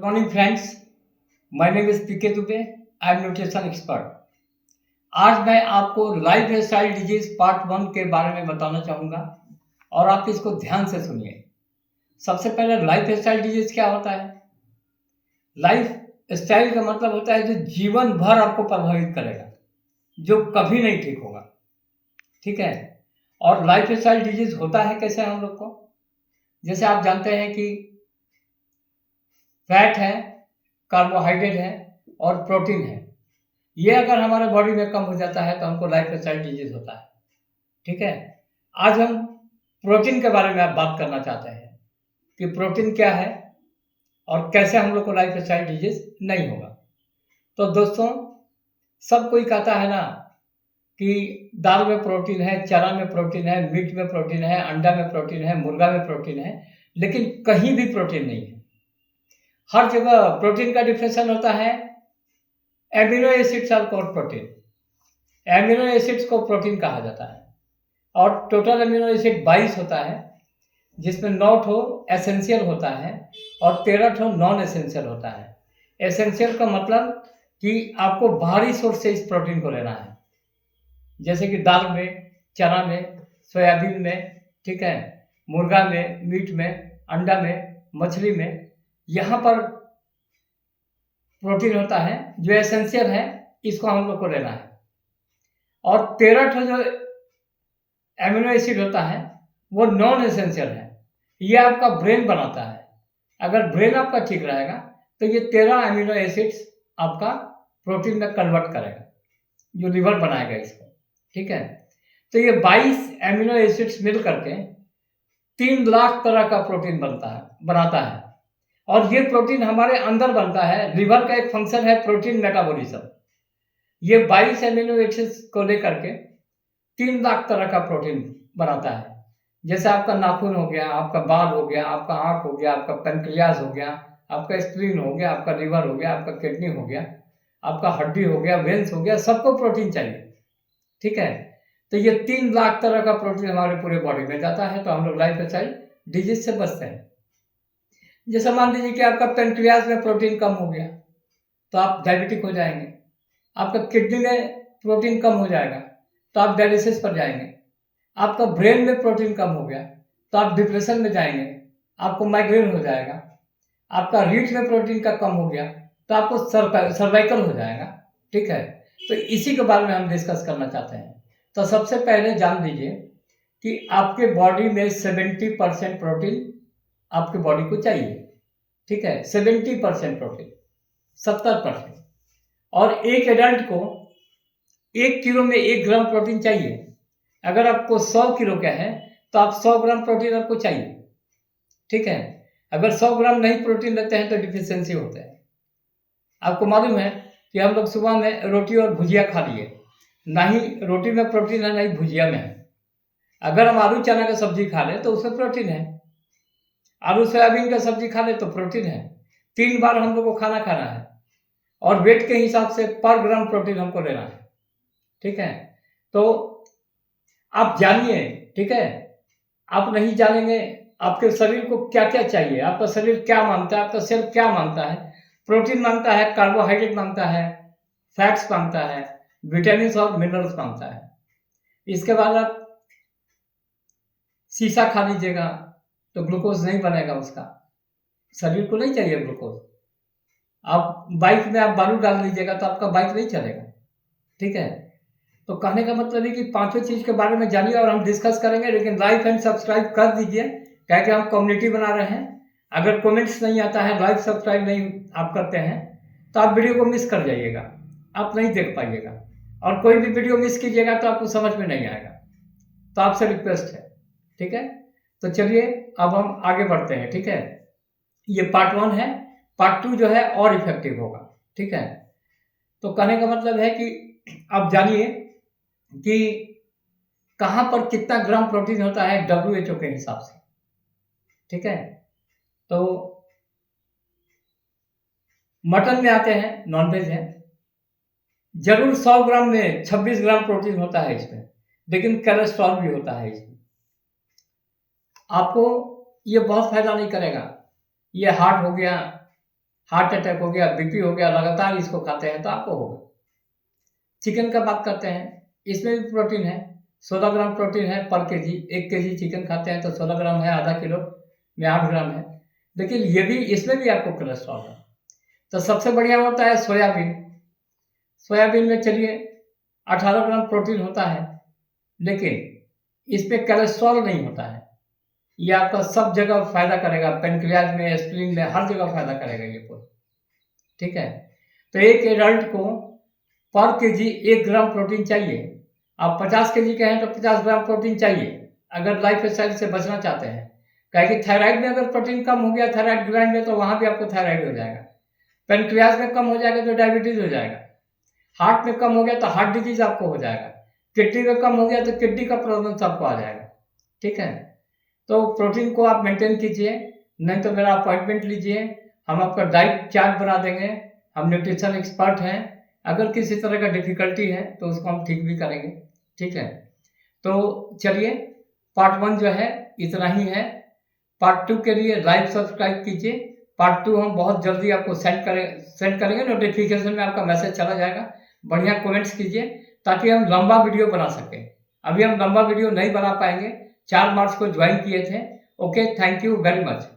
Good morning friends, my name is PK Dubey. I am nutrition expert. आज मैं आपको life style disease part 1 के बारे में बताना चाहूँगा और आप इसको ध्यान से सुनिए। सबसे पहले लाइफ स्टाइल डिजीज क्या होता है? लाइफ स्टाइल का मतलब होता है जो जीवन भर आपको प्रभावित करेगा, जो कभी नहीं ठीक होगा। ठीक है। और लाइफ स्टाइल डिजीज होता है कैसे हम लोग को? जैसे आप जानते हैं कि फैट है, कार्बोहाइड्रेट है और प्रोटीन है। ये अगर हमारे बॉडी में कम हो जाता है तो हमको लाइफ स्टाइल डिजीज होता है। ठीक है। आज हम प्रोटीन के बारे में बात करना चाहते हैं कि प्रोटीन क्या है और कैसे हम लोग को लाइफ स्टाइल डिजीज नहीं होगा। तो दोस्तों, सब कोई कहता है ना कि दाल में प्रोटीन है, चना में प्रोटीन है, मीट में प्रोटीन है, अंडा में प्रोटीन है, मुर्गा में प्रोटीन है, लेकिन कहीं भी प्रोटीन नहीं है। हर जगह प्रोटीन का डिफिनेशन होता है amino acids are called protein. Amino acids को प्रोटीन कहा जाता है और टोटल एमिनो एसिड 22 होता है, जिसमें 9 ठो एसेंशियल होता है और 13 ठो नॉन एसेंशियल होता है। एसेंशियल का मतलब कि आपको बाहरी सोर्स से इस प्रोटीन को लेना है, जैसे कि दाल में, चना में, सोयाबीन में, ठीक है, मुर्गा में, मीट में, अंडा में, मछली में। यहाँ पर प्रोटीन होता है जो एसेंशियल है, इसको हम लोग को लेना है। और 13 ठो जो एमिनो एसिड होता है वो नॉन एसेंशियल है। ये आपका ब्रेन बनाता है। अगर ब्रेन आपका ठीक रहेगा तो ये 13 एमिनो एसिड्स आपका प्रोटीन में कन्वर्ट करेगा, जो लिवर बनाएगा इसको। ठीक है। तो ये 22 एमिनो एसिड्स मिल करके 3 लाख तरह का प्रोटीन बनाता है। और ये प्रोटीन हमारे अंदर बनता है। लिवर का एक फंक्शन है प्रोटीन मेटाबॉलिज्म। ये 22 एमिनो एसिड्स को लेकर के 3 लाख तरह का प्रोटीन बनाता है। जैसे आपका नाखून हो गया, आपका बाल हो गया, आपका आंख हो गया, आपका पेनक्रियाज हो गया, आपका स्प्लीन हो गया, आपका लिवर हो गया, आपका किडनी हो गया, आपका हड्डी हो गया, वेंस हो गया, सबको प्रोटीन चाहिए। ठीक है। तो ये 3 लाख तरह का प्रोटीन हमारे पूरे बॉडी में जाता है, तो हम लोग लाइफ स्टाइल डिजीज से बचते हैं। जैसे मान लीजिए कि आपका पेनक्रियाज में प्रोटीन कम हो गया तो आप डायबिटिक हो जाएंगे। आपका किडनी में प्रोटीन कम हो जाएगा तो आप डायलिसिस पर जाएंगे। आपका ब्रेन में प्रोटीन कम हो गया तो आप डिप्रेशन में जाएंगे, आपको माइग्रेन हो जाएगा। आपका रीढ़ में प्रोटीन का कम हो गया तो आपको सर्वाइकल हो जाएगा। ठीक है। तो इसी के बारे में हम डिस्कस करना चाहते हैं। तो सबसे पहले जान लीजिए कि आपके बॉडी में 70% प्रोटीन आपके बॉडी को चाहिए। ठीक है। 70% प्रोटीन, 70%। और एक एडल्ट को 1 किलो में 1 ग्राम प्रोटीन चाहिए। अगर आपको 100 किलो का है तो आप 100 ग्राम प्रोटीन आपको चाहिए। ठीक है। अगर 100 ग्राम नहीं प्रोटीन लेते हैं तो डिफिशियंसी होता है। आपको मालूम है कि हम लोग सुबह में रोटी और भुजिया खा लिए, ना ही रोटी में प्रोटीन है ना ही भुजिया में है। अगर हम आलू चना का सब्जी खा लें तो उसमें प्रोटीन है। आलू सोयाबीन का सब्जी खा ले तो प्रोटीन है। 3 बार हम लोग को खाना खाना है और वेट के हिसाब से पर ग्राम प्रोटीन हमको लेना है। ठीक है। तो आप जानिए। ठीक है। आप नहीं जानेंगे आपके शरीर को क्या क्या चाहिए, आपका शरीर क्या मांगता है, आपका सेल क्या मांगता है। प्रोटीन मांगता है, कार्बोहाइड्रेट मांगता है, फैट्स मांगता है, विटामिन और मिनरल्स मांगता है। इसके बाद आप शीशा खा लीजिएगा तो ग्लूकोज नहीं बनेगा, उसका शरीर को नहीं चाहिए ग्लूकोज। आप बाइक में आप बालू डाल लीजिएगा तो आपका बाइक नहीं चलेगा। ठीक है। तो कहने का मतलब है कि पांचों चीज के बारे में जानिए और हम डिस्कस करेंगे, लेकिन लाइक एंड सब्सक्राइब कर दीजिए, क्या कि हम कम्युनिटी बना रहे हैं। अगर कमेंट्स नहीं आता है, लाइक सब्सक्राइब नहीं आप करते हैं तो आप वीडियो को मिस कर जाइएगा, आप नहीं देख पाइएगा। और कोई भी वीडियो मिस कीजिएगा तो आपको समझ में नहीं आएगा। तो आपसे रिक्वेस्ट है। ठीक है। तो चलिए अब हम आगे बढ़ते हैं। ठीक है। ये पार्ट 1 है। पार्ट 2 जो है और इफेक्टिव होगा। ठीक है। तो कहने का मतलब है कि आप जानिए कि कहां पर कितना ग्राम प्रोटीन होता है WHO के हिसाब से। ठीक है। तो मटन में आते हैं, नॉनवेज है, जरूर 100 ग्राम में 26 ग्राम प्रोटीन होता है इसमें, लेकिन कोलेस्ट्रॉल भी होता है इसमें। आपको ये बहुत फायदा नहीं करेगा। ये हार्ट हो गया, हार्ट अटैक हो गया, बीपी हो गया, लगातार इसको खाते हैं तो आपको होगा। चिकन का बात करते हैं, इसमें भी प्रोटीन है, 16 ग्राम प्रोटीन है पर केजी। 1 केजी चिकन खाते हैं तो 16 ग्राम है, आधा किलो में 8 ग्राम है। लेकिन ये भी, इसमें भी आपको कोलेस्ट्रॉल है। तो सबसे बढ़िया होता है सोयाबीन। सोयाबीन में चलिए 18 ग्राम प्रोटीन होता है, लेकिन इसमें कोलेस्ट्रॉल नहीं होता है। ये आपका सब जगह फायदा करेगा, पेनक्रियाज में, स्प्लीन में, हर जगह फायदा करेगा ये फूड। ठीक है, तो एक एडल्ट को पर केजी 1 ग्राम प्रोटीन चाहिए। आप 50 केजी के हैं तो 50 ग्राम प्रोटीन चाहिए, अगर लाइफ स्टाइल से बचना चाहते हैं। क्या कि थायराइड में अगर प्रोटीन कम हो गया, थायराइड ग्लैंड में, तो वहाँ भी आपको थायराइड हो जाएगा। पेनक्रियाज में कम हो जाएगा तो डायबिटीज हो जाएगा। हार्ट में कम हो गया तो हार्ट डिजीज आपको हो जाएगा। किडनी में कम हो गया तो किडनी का प्रॉब्लम आपको आ जाएगा। ठीक है, तो प्रोटीन को आप मेंटेन कीजिए, नहीं तो मेरा अपॉइंटमेंट लीजिए, हम आपका डाइट चार्ट बना देंगे। हम न्यूट्रिशन एक्सपर्ट हैं, अगर किसी तरह का डिफिकल्टी है तो उसको हम ठीक भी करेंगे। ठीक है, तो चलिए पार्ट 1 जो है इतना ही है। पार्ट 2 के लिए लाइक सब्सक्राइब कीजिए। पार्ट 2 हम बहुत जल्दी आपको सेंड करेंगे, नोटिफिकेशन में आपका मैसेज चला जाएगा। बढ़िया कमेंट्स कीजिए ताकि हम लंबा वीडियो बना सकें। अभी हम लंबा वीडियो नहीं बना पाएंगे, 4 मार्च को ज्वाइन किए थे। Okay, thank you very much.